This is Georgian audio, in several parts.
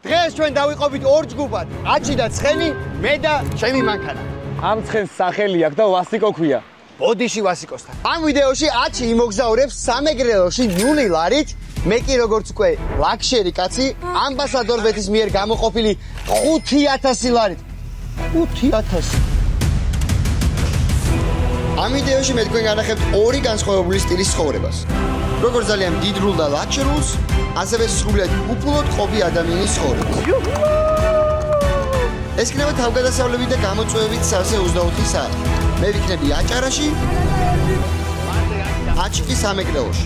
დღეს ჩვენ დავიყოფით ორ ჯგუფად. აჩი და ცხენი, მე და ჩემი მანქანა. ამ ცხენს სახელი აქვს და ვასიკო ქვია. ბოდიში ვასიკოსთან. ამ ვიდეოში აჩი იმოგზაურებს სამეგრელოში ნული ლარით. მე კი როგორც უკვე ლაქშერი კაცი, ამბასადორ ბეთის მიერ გამოყოფილი 5000 ლარით. 5000. ამ ვიდეოში მე თქვენ განახებთ ორი განსხვავებული სტილის ცხოვრებას. როგორც ძალიან დიდრულ და ლაქშერულს, ასევე სრულად უფლოდ ყოფი ადამიანის ცხოვრებას. ეს იქნება თავგადასავლებით და გამოწვევებით სავსე 24 საათი. მე ვიქნები აჭარაში, აჩი კი სამეგრელოში.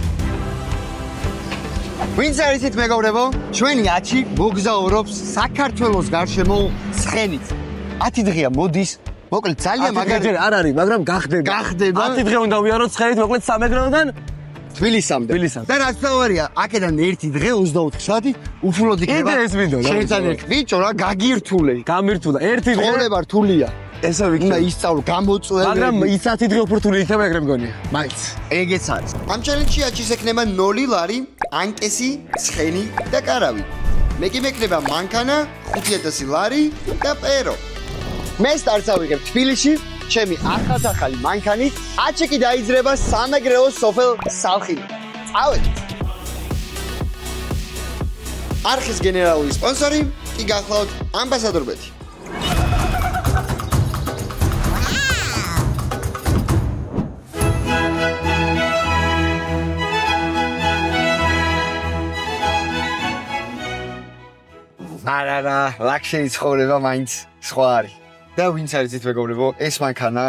ვინც არიცით მეგობრებო, ჩვენი აჩი მოგზაურობს საქართველოს გარშემო ცხენით. 10 დღეა მოდის. მოკლედ ძალიან მაგარი არ არის, მაგრამ გახდება. 10 დღე უნდა ვიაროთ ცხენით, მოკლედ სამეგრელოდან თბილისამდე. და რაც თავარია, აქედან 1 დღე 24 საათი უფლოდ იქნება. კიდე ეს მინდოდა. შენთან ერთ ბიჭო რა გაგირთულე. გამირთულა. 1 დღე ცხოვრება რთულია. ესე ვიქნა. უნდა ისწავლო გამოწვევები. მაგრამ ის 10 დღე უფრო რთული იქნება ეგრე მგონია. მაინც. ეგეც არის. ამ ჩელენჯში აჩის ექნება 0 ლარი, ანკესი, ცხენი და კარავი. მე კი მექნება მანქანა, 5000 ლარი და პერო. მე სტარტს ავიღებ თბილისში, ჩემი ახალ მანქანით, აჩი კი დაიძრება სამეგრელოს სოფელ სალხინო. წავედით. არხის გენერალური სპონსორი კი გახლავთ ამბასადორ ბეთი. არა, ლაქშერი ცხოვრება მაინც სხვა არის. და ვინც არიცით მეგობრებო, ეს მანქანა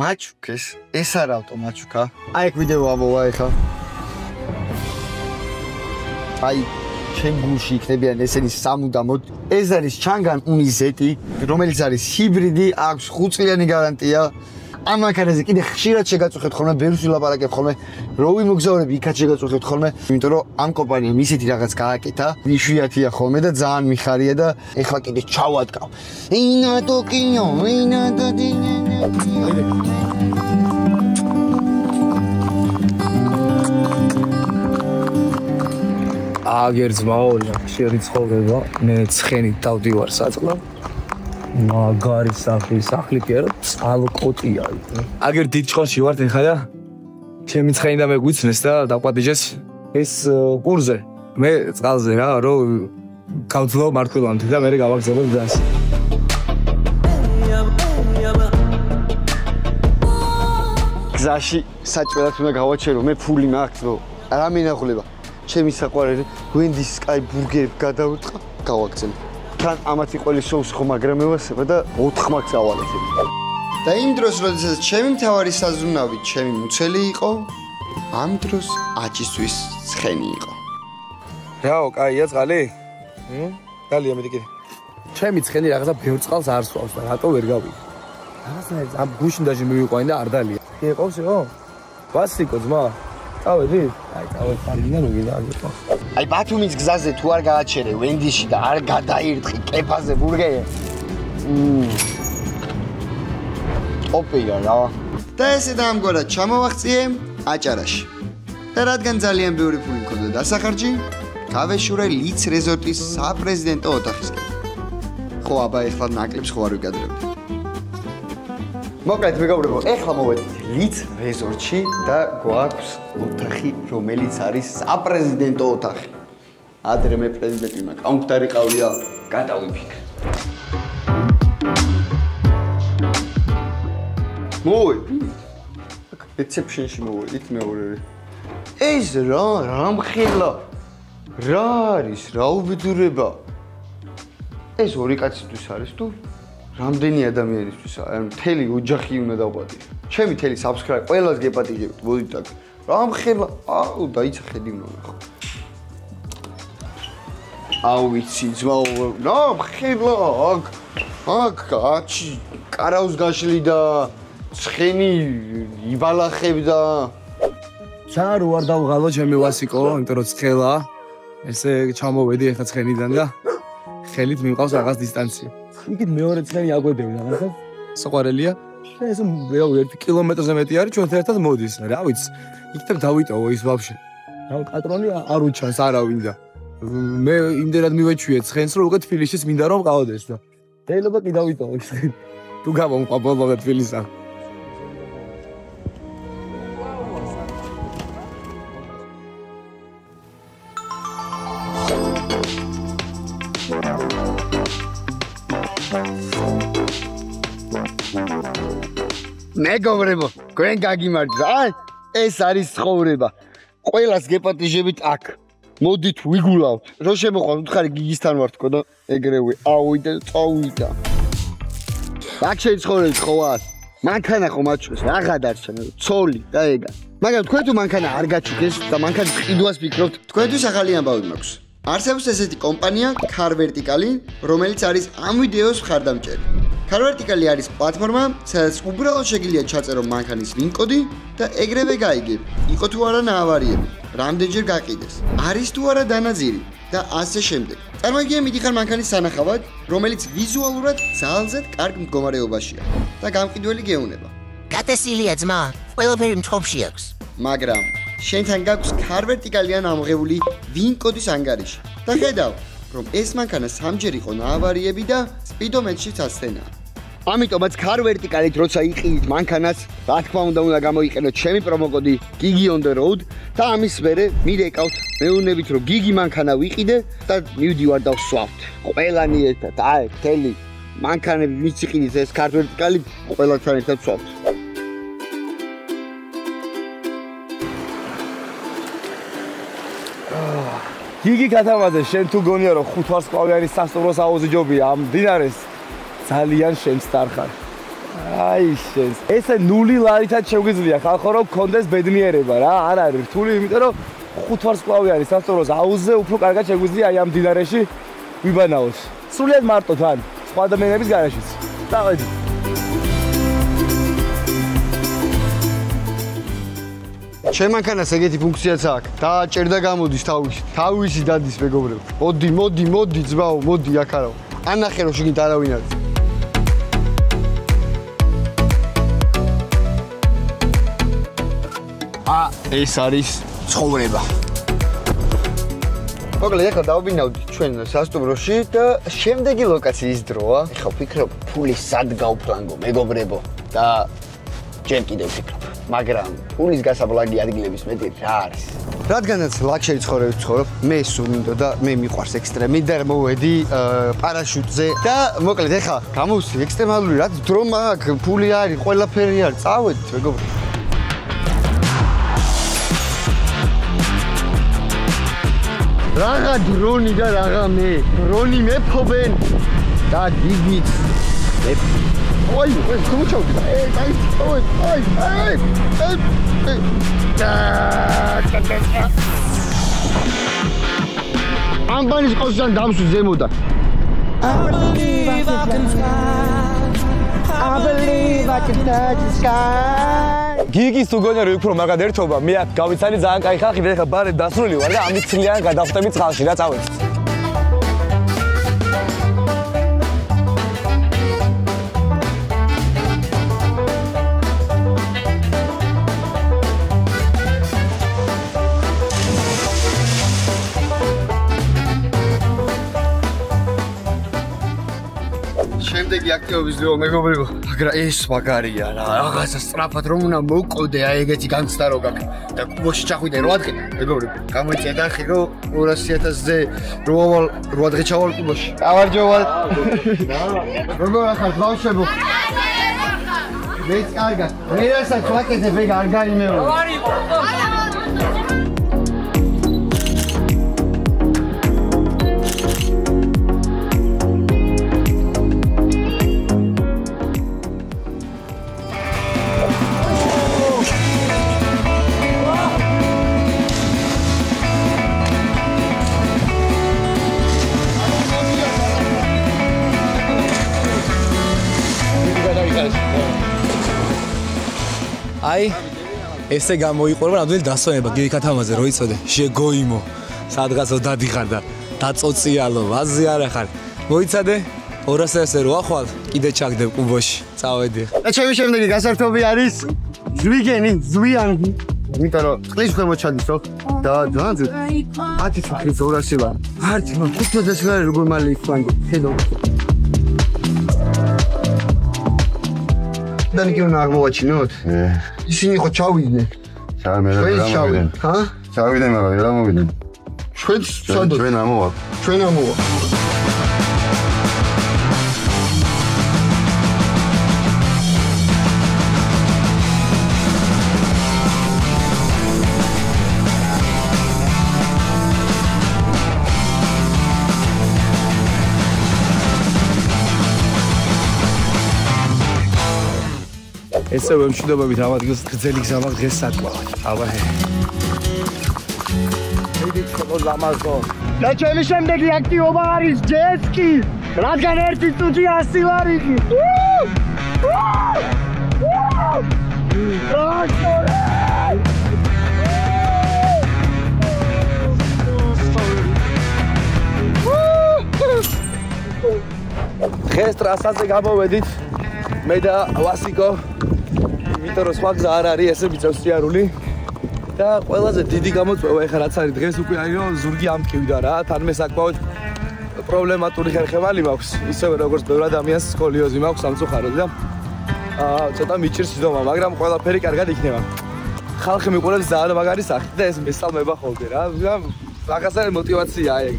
მაჩუკეს, ეს არა ავტომაჩუკა. აი ეგ ვიდეო ამოვა ეხა. აი ჩემ გულში იქნებიან ესენი სამუდამოდ. ეს არის ჩანგან უნიზეტი, რომელიც არის ჰიბრიდი, აქვს 5 წლიანი გარანტია. ამ მანქანაზე კიდე ხშირად შეგაწუხებთ ხოლმე, ბევრს ვილაპარაკებ ხოლმე, რო ვიმოგზაურები იქაც შეგაწუხებთ ხოლმე, იმიტომ რომ ამ კომპანიამ ისეთი რაღაც გააკეთა, იშვიათია ხოლმე და ძალიან მიხარია და ეხლა კიდე ჩავადგავ. ინატოკინო, ინატოდინე. აგერ ძმაო, ხშირი ცხოვრება, მე ცხენით დავდივარ საწყლა. მაგარი სახლი კი არა, წყალკოტია იქ. აგერ დიდ ჭყონში ვართ ეხლა და ჩემი ცხენი და მე გვიცნეს და დაყვადიჟეს ეს ყურზე. მე წყალზე რა, რომ გავძლო მართლობამდე და მე გავაგზავნე გზას. გზაში საჭმელად უნდა გავაჩერო, მე ფული მაქვს, რომ რა მინახულება. ჩემი საყვარელი ვენდის სკაი ბურგერები გადავიტყა, გავაგზავნე. თან ამათი ყველი შოუს ხომ აგრემევასება და 4 მაქვს ავალეთ. და იმ დროს, როდესაც ჩემი მთავარი საზრუნავი ჩემი მუცელი იყო, ამ დროს აჩისთვის ცხენი იყო. რაო, კაია წყალი? კაია მე კიდე. ჩემი ცხენი რაღაცა ბევრ წყალს არ სვავს და რატო ვერ გავიგე? რაღაცა ამ გუშინდაჟე მივიყვანი და არ დალია. იყავსო? ვასიკო ძმა. წავედი? აი, წავედი, პარკიდან უგიდა აგეთო. აი ბათუმის გზაზე თუ არ გააჩერე ვენდიში და არ გადაირთხი კეფაზე ბურგერი. ოპია რა. და ესე დამგვარად ჩამოვაღწიე აჭარაში. და რადგან ძალიან ბევრი ფული მქონდა დასახარჯი, გავეშურე ლიც რეზორტის საპრეზიდენტო ოთახისკენ. ხო, აბა ეხლა ნაკლებს ხო არ ვიკადრებდი. მოკლედ მეგობრებო, ეხლა მოვედით ლიც რეზორტში და გვაქვს ოთახი, რომელიც არის საპრეზიდენტო ოთახი. ადრე მე პრეზიდენტი მაქვს, ამგვარი ყავია, გადავიფიქრე. მოვედი. რეცეპშენში მოვედით მეორე. ეს რა მხილა? რა არის? რა უბედურება? ეს ორი კაცისთვის არის თუ? რამდენი ადამიანისთვისა, ან მთელი ოჯახი უნდა დავპატიჟო. ჩემი მთელი subscribe ყველას გეპატიჟებთ, მოდით აქ. რა მხელა, აუ დაიცა ხედი უნდა ხო. აუ ვიცი ძმაო, რა მხელა, აქ აჩი კარავს გაშლი და ცხენი იბალახებდა. ჩარო არ დავღალო ჩემი ვასიკო, იმიტომ რომ ცხელა. ესე ჩამოვედი ახლა ცხენიდან და ხელით მივყავს რაღაც დისტანცია. იქით მეორე ცხენი აგვედევი რაღაცა. საყვარელია. ეს 1 კილომეტრზე მეტი არის ჩვენ ერთად მოდის. რა ვიცი. იქ და დავიტოვო ის ვაფშე. რა პატრონი არ უჩანს არავინ და მე იმდენად მივეჩვიე ცხენს რომ უკვე თბილისშიც მინდა რომ ყავდეს და შეიძლება კი დავიტოვო ის თუ გამომყვა ბოლომდე თბილისსა მეგობრებო, გვენ გაგიმარჯვა. ეს არის ცხოვრება. ყველას გეპატიჟებით აქ. მოდით ვიგულავთ. რო შემოყვანთ, უთხარი გიგისთან ვარ თქო და ეგრევე ავიდა, წავიდა. აქ შეიცხოვრეთ ხოვას. მანქანა ხო მაჩვენს, რაღა დარჩენა, ცოლი და ეგა. მაგრამ თქვენ თუ მანქანა არ გაჩუქეს და მანქანის ყიდვას ფიქრობთ, თქვენთვის ახალი ამბავი მაქვს. არსებობს ესეთი კომპანია Car Vertical, რომელიც არის ამ ვიდეოს მხარდამჭერი. Car Vertical არის პლატფორმა, სადაც უბრალოდ შეგიძლია ჩაწერო მანქანის VIN კოდი და ეგრევე გაიგებ, იყო თუ არა ნაავარიები, რამდენჯერ გაყიდეს, არის თუ არა დანაძირი და ასე შემდეგ. წარმოიდგინე მიდიხარ მანქანის სანახავად, რომელიც ვიზუალურად ძალზედ კარგ მდგომარეობაშია და გამყიდველი გეუნება. გატესილია ძმა, ყველაფერი მწყობში აქვს. მაგრამ შენთან გაქვს Car Vertical-იან ამოღებული VIN კოდის ანგარიში და ხედავ, რომ ეს მანქანა სამჯერ იყო ნაავარიები და სპიდომეტრშიც აცდენაა. ამიტომაც Car Vertical-ით როცა იყიდით მანქანას, რა თქმა უნდა გამოიყენოთ ჩემი პრომოკოდი Gigi on the road და ამის მერე მირეკავთ მეუბნებით რომ Gigi მანქანა ვიყიდე და მივდივარ და ვსვავთ. ყველანი ერთად, აი, მთელი მანქანები ვინც იყიდით ეს Car Vertical-ით ყველასთან ერთად ვსვავთ. გიგი კათამაძე, შენ თუ გონია რომ 5 ვარსკვლავიანი სასტუმროს აუზი ჯობია ამ მდინარეს ძალიან შემსტარხარ. აი შენს. ესე 0 ლარითაც შეგვიძლია ხალხო რომ გქონდეს ბედნიერება რა, არ არის რთული, იმიტომ რომ 5 ვარსკვლავიანი სასტუმროს აუზზე უფრო კარგად შეგვიძლია აი ამ მდინარეში ვიბანაოს. სრულიად მარტო თან, სხვა ადამიანების გარშეც. დავედი. ჩემ მანქანას ეგეთი ფუნქციაც აქვს. დააჭერდა გამოდის თავისი დადის მეგობრებო. მოდი ძმაო, მოდი აქ არავ. ანახე რომ შეგინთ არავინ არის. ეს არის ცხოვრება. მოკლედ ახლა დავბინავთ ჩვენ სასტუმროში და შემდეგი ლოკაციის დროა. ეხლა ვფიქრობ, ფული სად გავფლანგო მეგობრებო და ჯერ კიდევ ვფიქრობ. მაგრამ ფულის გასაბლაგი ადგილების მეტი რა არის? რადგანაც ლაქშერი ცხოვრებით ვცხოვრობ, მე სულ მინდოდა მე მიყვარს ექსტრემი და მოვედი პარაშუტზე და მოკლედ ეხლა გამოვსი ექსტრემალური რაც დრო მაქვს, ფული არის, ყველაფერი არის, წავედით მეგობრებო. რაღა დრონი და რაღა მე. დრონი მეფობენ და გიგიც ой, ხუჩავდი. აი, ამბანის ყოსთან დამსვი ზემოდან. I believe I can touch the sky. გიგის თუ გონია რომ უფრო მაგად ერთობა, მე აქ გავიცანი ძალიან კაი ხალხი და ეხლა ბარეთ დასრული ვარ და ამით ცლიან გადავხტები წყალში რა წავედი. შემდეგი აქტივობის დრო მეგობრებო, მაგრამ ეს მაგარია რა, რაღაცა სწრაფად რომ უნდა მოვყოდე, აი ეგეთი განცდა რო გაქვს და კუბოში ჩახვიდე 8 დღე, მეგობრებო, გამოიწია დახი რომ 200,000-ზე 8 დღე ჩავალ კუბოში. გავარჯოვალ. როგორ ახალ ბავშვებო? მეც კარგად. მე რასაც ვაკეთებ ეგ არ გაიმეორე. აი ესე გამოიყურება ნამდვილი დასვენება გიგი კათამაძე რო იცოდე შეგოიმო სადღაც დადიხარ და დაწოციალო ვაზი არ ახარ მოიცადე 200-ზე რო ახვალ კიდე ჩაგდებ კუბოში წავედი და ჩემი შემდეგი გასართობი არის ზვიგენი ზვიანი იმიტომ რომ წყლის ქვემო ჩადისო და ძალიან 10-200 ლარი. არც მაგ 500 ლარი როგორ მალე იქნაგო. ხედავ. დანიკი უნდა აღმოვაჩინოთ. ისინი ხო ჩავიდნენ. ჩავიდნენ. ჰა? ჩავიდნენ, მაგრამ რა მოვიდნენ? ჩვენ ამოვა. ჩვენ ამოვა. ესე ვემშვიდობებით ამ ადგილს გრძელი გზა მაქვს დღეს საკმაოდ. აბა. მიდი ხოლმე ლამაზო. და ჩემი შემდეგი აქტივობა არის ჯესკი, რადგან ერთი წუთი 100 ლარი კი. დღეს ტრასაზე გამოვედით მე და ვასიკო. იმიტომ რომ სხვა გზა არ არის, ესე მიწევს სიარული. და ყველაზე დიდი გამოწვევა ეხლა რაც არის დღეს უკვე არის რომ ზურგი ამქივდა რა. თან მე საკმაოდ პრობლემატური ხერხემალი მაქვს. ისევე როგორც ბევრ ადამიანს სკოლიოზი მაქვს სამწუხაროდ და ცოტა მიჭირს ძომა, მაგრამ ყველაფერი კარგად იქნება. ხალხი მიყურებს ძალიან მაგარი სახით და ეს მესალმება ხოლმე რა. რაღაცა мотиваციაა ეგ.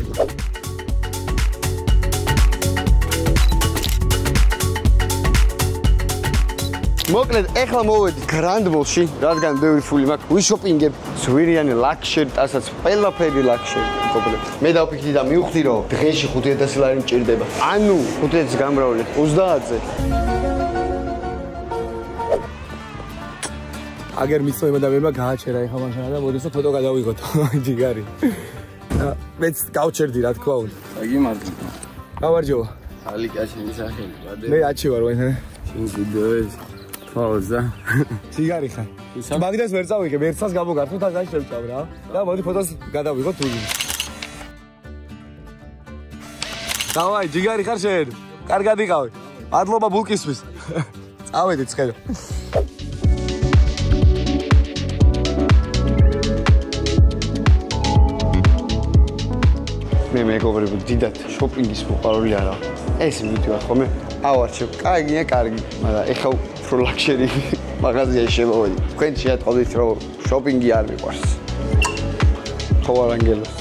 მოკლედ, ეხლა მოვედით გრანდმოლში, რადგან ბევრი ფული მაქვს, ვიშოპინგებ ზვირიანი ლაქშერი, ასაც ყველაფერი ლაქშერი. მე დავფიქრდი და მივხვდი, რომ დღეში 5000 ლარი მჭირდება. ანუ 500-ს გამრავლეთ 30-ზე. აგერ მიცოება და ვერმა გააჩერა ეხლა მაშინ და მოდესო ფოტო გადავიღოთ. ჯიგარი. მეც გავჩერდი რა თქმა უნდა. აგიმარჯო. გავარჯობა. ალიკაშენი სახელი, ვადე. მე აჩი ვარ ვენ. შენ ვიდეოებს ფაუზა. ჯიგარი ხარ. მაგდას ვერ წავიღებ, ერთსაც გამოგართო და გაშევჭავ რა. და მოდი ფოტოს გადავიღოთ თუ. დავაი, ჯიგარი ხარ შენ. კარგად იყავი. მადლობა ბულკისთვის. წავედი ცხერო. მე მეგობრებო, დიდად შოპინგის მოყვარული არა. ეს მივიდივარ ხოლმე. ავარჩევ, კარგია, კარგი, მაგრამ ეხლა უფრო ლაქშერი მაღაზიაში შემოვედი. თქვენ შეატყობდით, რომ შოპინგი არ მიყვარს. ხო არ ანგელოს.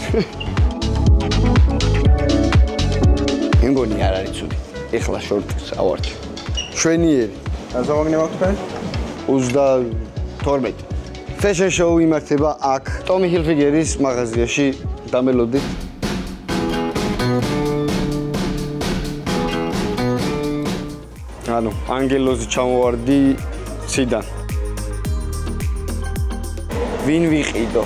მეგონი არ არის ცუდი. ეხლა შორტს ავარჩევ. შვენიერი. რაზა მაგნევავთ თქვენ? 32. Fashion show იმართება აქ, Tommy Hilfigeris მაღაზიაში. დამელოდით. ანუ ანგელოზი ჩამოვარდი ციდან. ვინ ვიყიდო?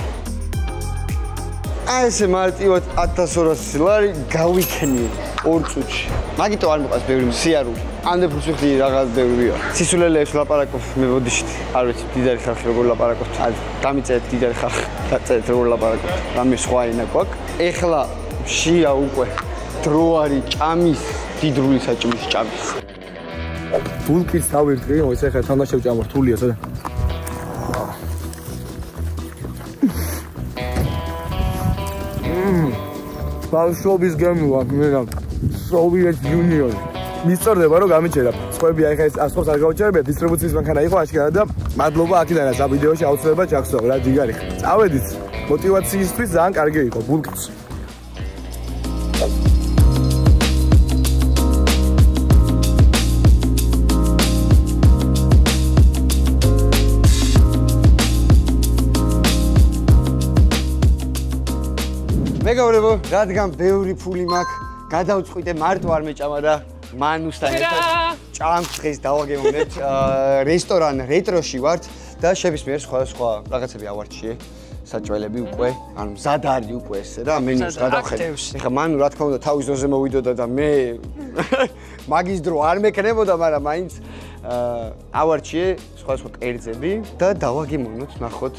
აი ესე მარტივად 1200 ლარი გავიქნი 2 წუთში. მაგიტო არ მიყვარს ბევრი სიარული. ანდეფულს ვიხდი რაღაც ბევრია. სისულელეებს ლაპარაკობ მე ბოდიშით. არ ვიცი დიდარი ხალხი როგორ ლაპარაკობთ. აი დამიწერეთ დიდარი ხალხი. დაწერეთ როგორ ლაპარაკობთ. რამე სხვა ენა გვაქვს. ეხლა შია უკვე დრო არის ჭამის, დიდრული საჭმლის ჭამის. ბულკის თავირთი, ой, ეს ახლა თამაშ შევჭამო რთულია სადა. ბავშვობის გემოვა, მე რა. სოვიეტ იუნიონი. მისწორდება რომ გამიჩერა. სხვები ახლა ეს ასხობს არ გავუჩერებია, დისტრიბუციის მანქანა იყო აშკარა და მადლობა აქედანაც ამ ვიდეოში აუცილებლად ჩახსოვ რა ჯიგარი. წავედით. мотивациისთვის ძალიან კარგი იყო ბულკიც. მეგობრებო, რადგან ბევრი ფული მაქვს, გადავწყვიტე მარტო არ მეჭამა და მანუსთან ერთად ჭამს დღეს დავაგემოვნეთ რესტორან რეტროში ვართ და შეფის მიერ სხვა რაღაცები ავარჩიე. საჭველები უკვე, ანუ მზად არის უკვე ესე რა, მენიუს გადავხედე. ეხლა მანუ რა თქმა უნდა თავის ძოზე მოვიდოდა და მე მაგის დრო არ მექნებოდა, მაგრამ მაინც ავარჩიე სხვა კერძები და დავაგემოვნოთ, ნახოთ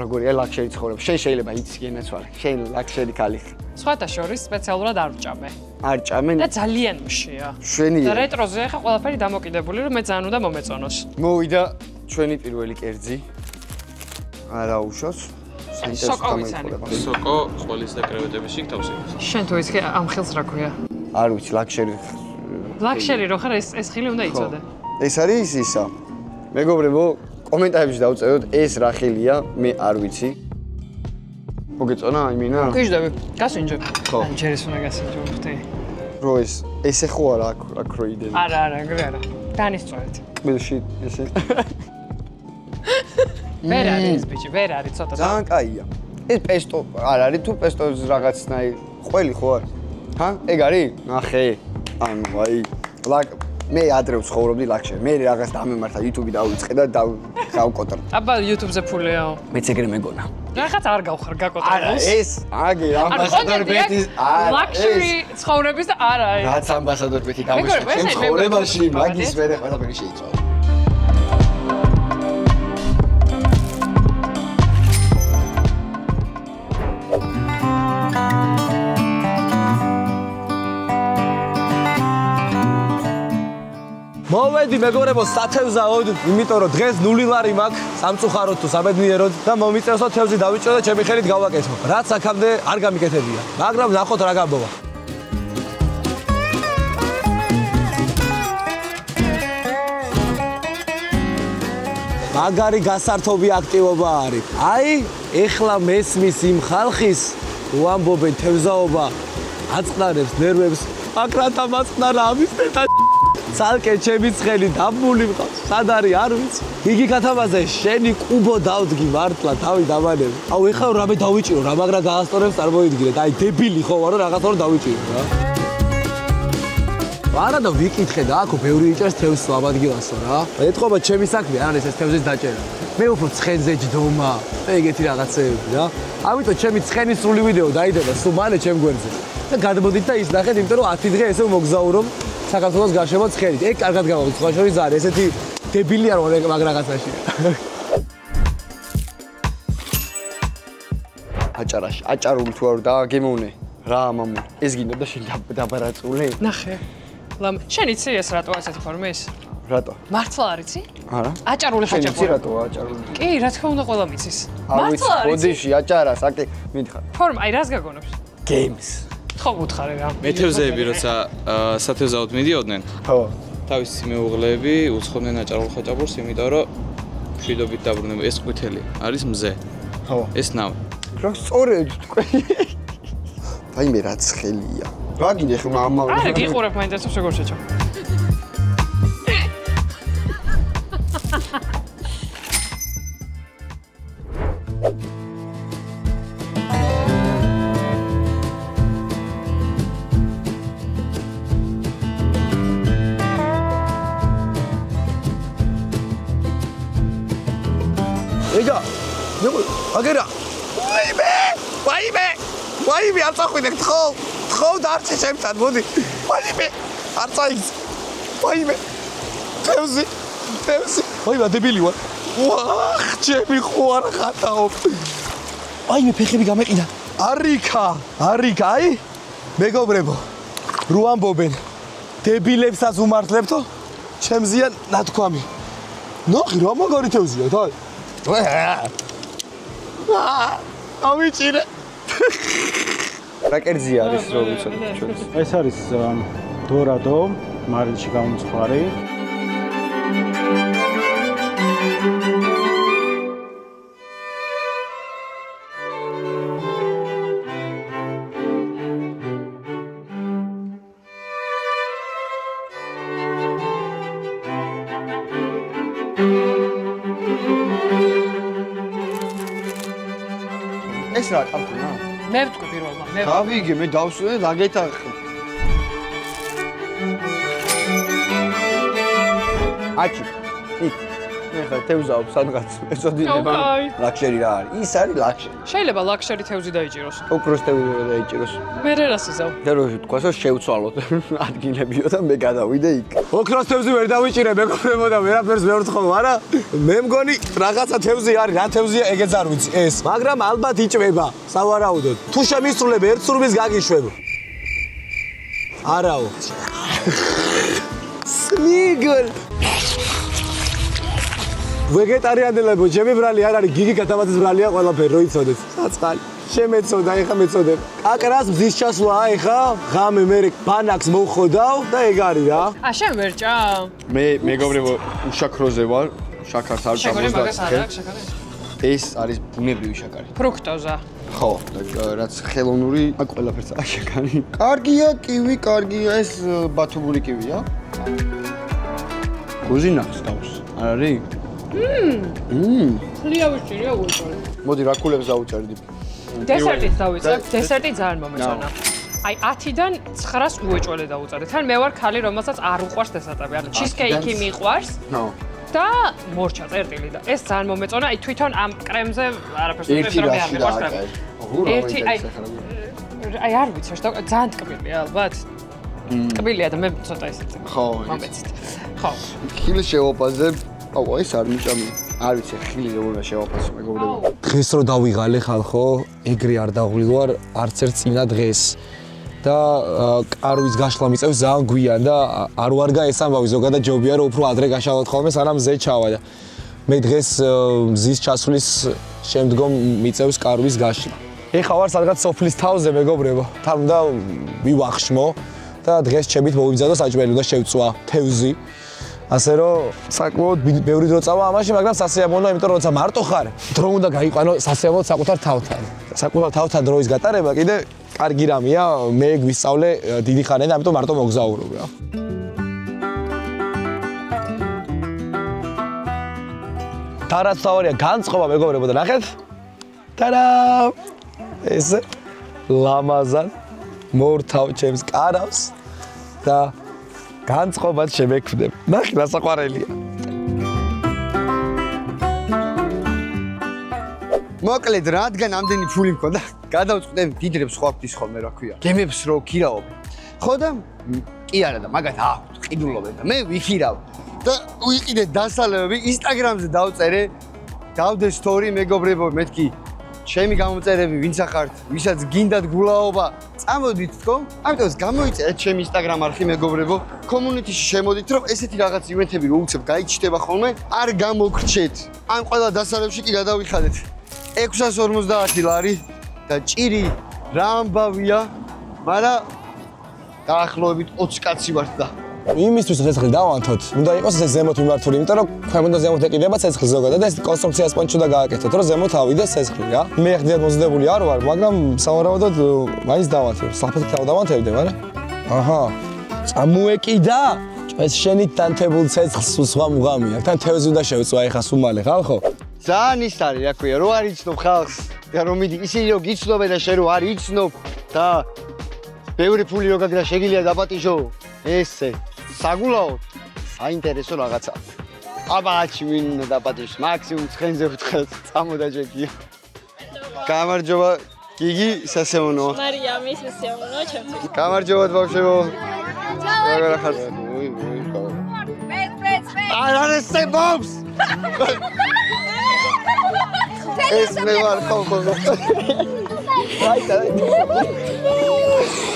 როგორია ლაქშერი ცხოვრება. შენ შეიძლება იცი ენაცვალე. შენ ლაქშერი ქალი ხარ. სხვათა შორის სპეციალურად არ ვჭამე. არ ჭამენ? და ძალიან მშია. შვენიერი. და რეტროზე ხა ყველაფერი დამოკიდებული, რომ მე ძალიან უნდა მომეწონოს. მოვიდა ჩვენი პირველი კერძი. არა უშავს. სოკოვიცანი. სოკო ყოლის და კრევეტების შიგ თავს იღებს. შენ თუ იცი ამ ხილს რა ქვია? არ ვიცი, ლაქშერი. ლაქშერი რო ხარ ეს ხილი უნდა იცოდე. ეს არის ისა. მეგობრებო, კომენტარებში დავწეროთ ეს რა ხილია, მე არ ვიცი. მოგეწონა იმინა? გიждები. გასინჯო. ხო. ან ჯერის უნდა გასინჯო ხთი. რო ესე ხო არა აქ რო იდები. არა, ეგრე არა. განისწორეთ. კბილში ესე. ვერ არის ბიჭი, ვერ არის ცოტა. ძალიან კაია. ეს პესტო არ არის თუ პესტოს რაღაცნაირი ყველი ხო არის? ჰა? ეგ არის? ნახე. ანუ აი მე ადრე ვცხოვრობდი ლაქშერ. მე რაღაც დამემართა YouTube-ი დავიწყე და გავკოტრ. აბა YouTube-ზე ფულიაო. მეც ეგრე მეგონა. რაღაც არ გავხარ გაკოტრებულს. არა, ეს აგი ამბასადორ ბეთის ლაქშერი ცხოვრების და არა ეს. რაც ამბასადორ ბეთი გამოიშვა ჩემ ცხოვრებაში, მაგის მერე ყველაფერი შეიცვალა. მოვედი მეგობრებო სათევზაოდ, იმიტომ რომ დღეს 0 ლარი მაქვს სამწუხაროდ თუ საბედნიეროდ და მომიწევსო თევზი დავიჭრო და ჩემი ხელით გავაკეთო. რაც აქამდე არ გამიკეთებია. მაგრამ ნახოთ რა გამბოვა. მაგარი გასართობი აქტივობა არის. აი, ეხლა მესმის იმ ხალხის უამბობენ თევზაობა აწყნარებს ნერვებს. აკრათა მაწყნარა ამის და ცალკე ჩემი ცხელი დაბმული მყავს. სად არის არ ვიცი. იგი კათამაზე შენი კუბო დავდგი მართლა თავი დამანები. აუ ეხლა რამე დავიჭირო რა, მაგრამ გაასტორებს წარმოიდგინეთ. აი დებილი ხო ვარო რაღაცა რომ დავიჭირო რა. არა და ვიკითხე და აქ ბევრი იჭერს თევზს ამ ადგილასო რა. ეთყობა ჩემი საქმე არ არის ეს თევზის დაჭერა. მე უფრო ცხენზე ჯდომა და ეგეთი რაღაცეები რა. ამიტომ ჩემი ცხენის სრული ვიდეო დაიდება სულ მალე ჩემ გვერდზე. და გადმოდით და ის ნახეთ, იმიტომ რომ 10 დღე ესე მოგზაურო საქართველოს გარშემო ცხენით. ეგ კარგად გამოვიდა, სხვა შორის არის ესეთი დებილია რომ მაგ რაღაცაში. აჭარაში, აჭარული თუ არ დაგემოვნე. რა მამული. ეს გინდა შენ დაბარაწული? ნახე. შენ იცი ეს რატო ასეთი ფორმის? რატო? მართლა არ იცი? არა. აჭარული ხაჭაპური. შენ იცი რატო აჭარული? კი, რა თქმა უნდა ყველა მიცის. მართლა არ იცი? ბოდიში აჭარას, აკი, მითხარ. ფორმა, აი რას გაგონებს? გეიმს. ხო უთხარი რა. მეთევზეები როცა სათევზაოდ მიდიოდნენ, ხო. თავისი მეუღლეები უცხობდნენ აჭარულ ხაჭაპურს, იმიტომ რომ მშვიდობით დაბრუნება. ეს ყვითელი არის მზე. ხო. ეს ნავი. რა სწორედ თქვი. ვაიმე რა ცხელია. რა გინდა ხმა ამა. არა, გიყურებ მაინც ეს როგორ შეჭო. ეგა აგერა ვაიმე არ წახვიდე თხო დარჩე ჩემთან მოდი ვაიმე არ წაიგს ვაიმე თევზი ვაიმე დებილი ვარ ვახ ჩემი ხო არ ხატაო ვაიმე ფეხები გამეყიდა არიქა აი მეგობრებო რო ამბობენ დებილებსაც უმართლებთო ჩემზეა ნათქვამი ნახე რა მაგარი თევზია дай ავიჭირე რა კერძი არის რომ ვიცოდეთ ჩვენ ეს არის დორადო მარილში გამომწვარი ეს რა კარტონა? მე ვთქვი პირველმა, მე. გავიგე, მე დავსვენე და გეთახე. აჩი. იქ. მე ხა თევზაობ სადღაც. ეწოდინება ლაქშერი რა არის? ის არის ლაქშერი. შეიძლება ლაქშერი თევზი დაიჭიროს. ოქროს თევზი დაიჭიროს. მე რას იზავ? და რო თქვას რომ შევცვალოთ ადგილებიო და მე გადავიდე იქ. ოქროს თევზი ვერ დავიჭირე მეგობრებო და ვერაფერს ვერ ვთხოვ, არა? მე მგონი რაღაცა თევზი არის, რა თევზია ეგეც არ ვიცი ეს. მაგრამ ალბათ იჭმება, სავარაუდოდ. თუ შემისრულებ ერთ სურვილს გაგიშვებ. არაო. სნიგლ. ვეგეტარიანელებო, ჩემი ბრალი არ არის, გიგი კათამაძის ბრალია ყველაფერი, რო იცოდეთ. საწყალი. შემეწოდა, ეხა მეწოდებ. კაკრას მზის ჩასვლაა ეხა, ღამე მე ბანაკს მოვხოდავ და ეგ არის რა. შენ ვერ ჭა? მე მეგობრებო უშაქროზე ვარ, შაქარს არ ჩამოსდას. ეს არის ბუნებრივი შაქარი. ფრუქტოზა. ხო, რაც ხელოვნური, აქ ყველაფერს არის შაქარი. კარგია, კივი, კარგია, ეს ბათუმური კივია. გუზინახს თავს. არ არის? ხლიავიჭირია უეჭოლე. მოდი რა ქულებს დავუჭერდი. დესერტიც დავიწყებ. დესერტი ძალიან მომეწონა. აი 10-დან 9-ს უეჭოლე დავუწადე. თან მე ვარ ქალი, რომელსაც არ უყვარს დესერტები. ანუ ჩიზკეიკი მიყვარს. და მორჩა წერტილი და ეს ძალიან მომეწონა. აი თვითონ ამ კრემზე არაფერს ვერ მიყვარს კრემი. ერთი აი არ ვიცი რა ძალიან ტკბილია ალბათ. ტკბილია და მე ცოტა ისეთ. ხო, მომეცით. ხო. ხილს შევაფაზებ. აუ, ეს არ მიჭამი. არ ვიცი, ხილი როგორ შევაფასო მეგობრებო. დღეს რო დავიღალე ხალხო, ეგრე არ დაღვილვარ არც ერთ წინა დღეს. და კარვის გაშლა მიწევს ძალიან გვიან და არ ვარ გაესამბავი ზოგადად ჯობია რომ უფრო ადრე გაშალოთ ხოლმე სანამ ზე ჩავა და მე დღეს მზის ჩასვლის შემდგომ მიწევს კარვის გაშლა. ეხა ვარ სადღაც სოფლის თავზე მეგობრებო. თან უნდა ვივახშმო და დღეს ჩემით მოვიბრძადო საჭმელი და შევწვა თევზი. ასე რომ საკმაოდ ბევრი დრო წავა ამაში, მაგრამ სასიამოვნოა, იმიტომ რომ როცა მარტო ხარ, დრო უნდა გაიყვანო სასიამოვნო საკუთარ თავთან. საკუთარ თავთან დროის გატარება კიდე კარგი რამეა, მე გვისწავლე დიდი ხანია და ამიტომ მარტო მოგზაურობ რა. და რაც თავარია განწყობა მეგობრებო და ნახეთ. ტარა! ეს ლამაზად მორთავ ჩემს კარავს და განწყობად შემექმნებ. ნახე რა საყვარელია. მოკლედ, რადგან ამდენი ფული მქონდა, გადავწყვიტე დიდრებს ხო აქვს ხოლმე რა ქვია. გემებს რო ქირაობ. ხო და კი არა და მაგათ აქვთ ყიდულობენ და მე ვიქირავ. და ვიყიდე დასალევები Instagram-ზე დავწერე, დავდე story მეგობრებო, მეთქი ჩემი გამოწერები ვინც ახართ, ვისაც გინდათ გულაობა, წამოდით თქო. ამიტომაც გამოიწერეთ ჩემი Instagram არხი მეგობრებო, community-ში შემოდით, რომ ესეთი რაღაც ივენთები რო უცებ გაიჩნდება ხოლმე, არ გამოგრჩეთ. ამ ყველა დასალევში კი გადავიხადეთ. 650 ლარი და ჭირი რა ამბავია, მაგრამ დაახლოებით 20 კაცი ვართ და იმისთვის ცეცხლი დავანთოთ, უნდა იყოს ეს ზემოთ მიმართული, იმიტომ რომ ქვემოთ და ზემოთ ეკიდება ცეცხლი ზოგადად და ეს კონსტრუქცია სპონჯი უნდა გააკეთოთ, რომ ზემოთ ავიდეს ცეცხლი რა. მე ხდიად მოზიდებული არ ვარ, მაგრამ სავარაუდოდ მაინც დავანთებ. საფეთქ დავანთებდე, მაგრამ აჰა. წამოეკიდა? ეს შენით დანთებულ ცეცხლს სხვა მუღამია. თან თევზი უნდა შევწვა ეხა სუმალე ხალხო. ძალიან ის არის, რა ქვია, რო არ იცნობ ხალხს და რომ მიდი ისინი რო გიცნობენ და შენ რო არ იცნობ და ბევრი ფული რო გაგდა შეგიძლია დაპატიჟო ესე საგულაოდ საინტერესო რაღაცა. აბაჩი ვინ უნდა დაპატიჟოს, მაქსიმუმ ცხენზე ვთხარ, წამოდაჭეკია. გამარჯობა, გიგი, სასიამოვნოა. მარიამი, სასიამოვნოა ჩემთვის. გამარჯობა ბავშვებო. როგორ ხართ? არ არსებობს. ეს მე ვარ ხოლმე.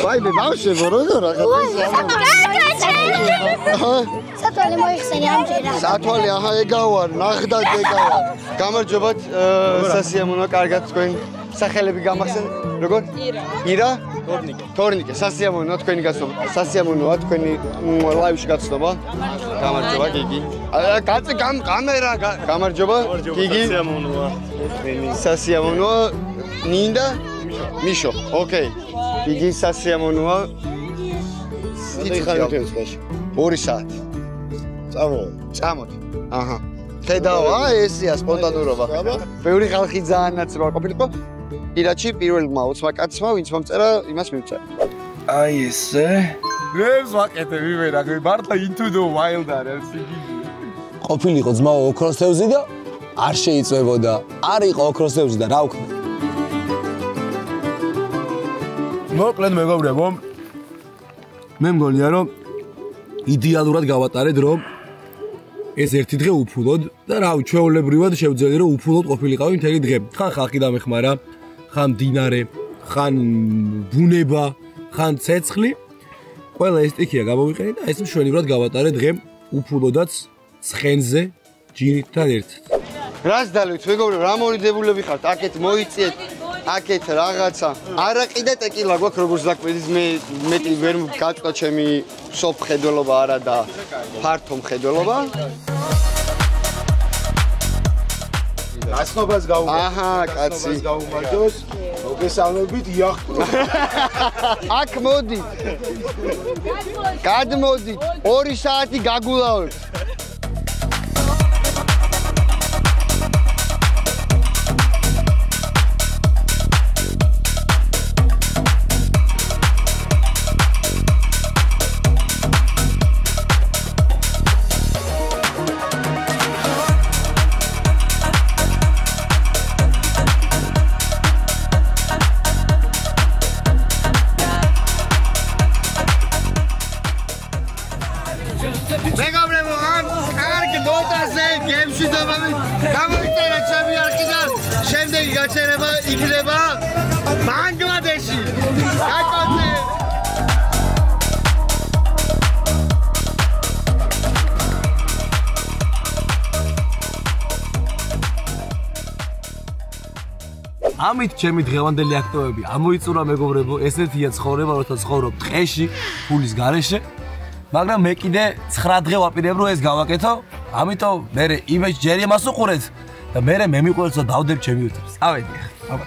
ვაი, ბავშვებო, როგორ ხართ? სათვალე მოიხსენი ამჯერა. სათვალე, აჰა, ეგავარ, ნახდათ ეგავარ. გამარჯობათ, სასიამოვნოა, კარგად თქვენ სახელები გამახსენ. როგორ? ირა. თორნიკე, სასიამოვნოა თქვენი გაცნობა. სასიამოვნოა თქვენი ლაივში გაცნობა. გამარჯობა, გიგი. კაცი კამერა. გამარჯობა, გიგი. სასიამოვნოა. ნინდა? მიშო. ოკეი. გიგი სასიამოვნოა. ორი საათი. წამოდი. აჰა. ხედავ, ესეა სპონტანურობა. ბევრი ხალხი ძალიან ნაცროა ყოფილიყო. ირაჩი პირველმა 20 კაცმა ვინც მომწერა, იმას მივწერა. აი ესე. გებს ვაკეთე ვიმენა, მართლა into the wild არის იგი. ყოფილიყო ძმა ოქროს თევზი და არ შეიწვებოდა. არ იყო ოქროს თევზი და რა ვქნა. მოკლედ მეგობრებო, მე მგონია რომ იდეალურად გავატარეთ რომ ეს ერთი დღე უფულოდ და რა ჩვეულებრივად შევძელი რომ უფულოდ ყოფილიყავი მთელი დღე. ხან ხალხი დამეხმარა, ხან დინარე, ხან ბუნება, ხან ცეცხლი. ყველა ეს სტიქია გამოვიყენე და ეს მშვენივრად გავატარე დღე უფულოდაც ცხენზე ჯირითთან ერთად. რას დალევთ, მეგობრებო, რა მორიდებულები ხართ? აქეთ მოიწიეთ, აქეთ რაღაცა. არაყი და ტეკილა გვაქვს, როგორც დაკვედის, მე მეტი ვერ გაწვა ჩემი სოფ ხედველობა არა და ფართო მხედველობა. გასნობას გაუმარჯოს. აჰა, კაცი. გაუმარჯოს. მოგესალმებით იახტო. აქ მოდი. გადმოდი. 2 საათი გაგულავებთ. მეგობრებო, ამ კარგ ნოტაზე გემშვიდობებით გამოიწერა ჩემი არქიდან. შემდეგი გაჩერება იქნება ბანგლადეში. გაკეთე. ამით ჩემი დღევანდელი აქტივობები ამოიწურა მეგობრებო, ესეთია ცხოვრება, როცა ცხოვრობ ტყეში, ფულის გარეშე. მაგრამ მე კიდე 9 დღე ვაპირებ რომ ეს გავაკეთო, ამიტომ მე იმეჯ ჯერ იმას უყურეთ და მე მიყვარს და დავდებ ჩემი YouTube-ს. ავედი ახლა.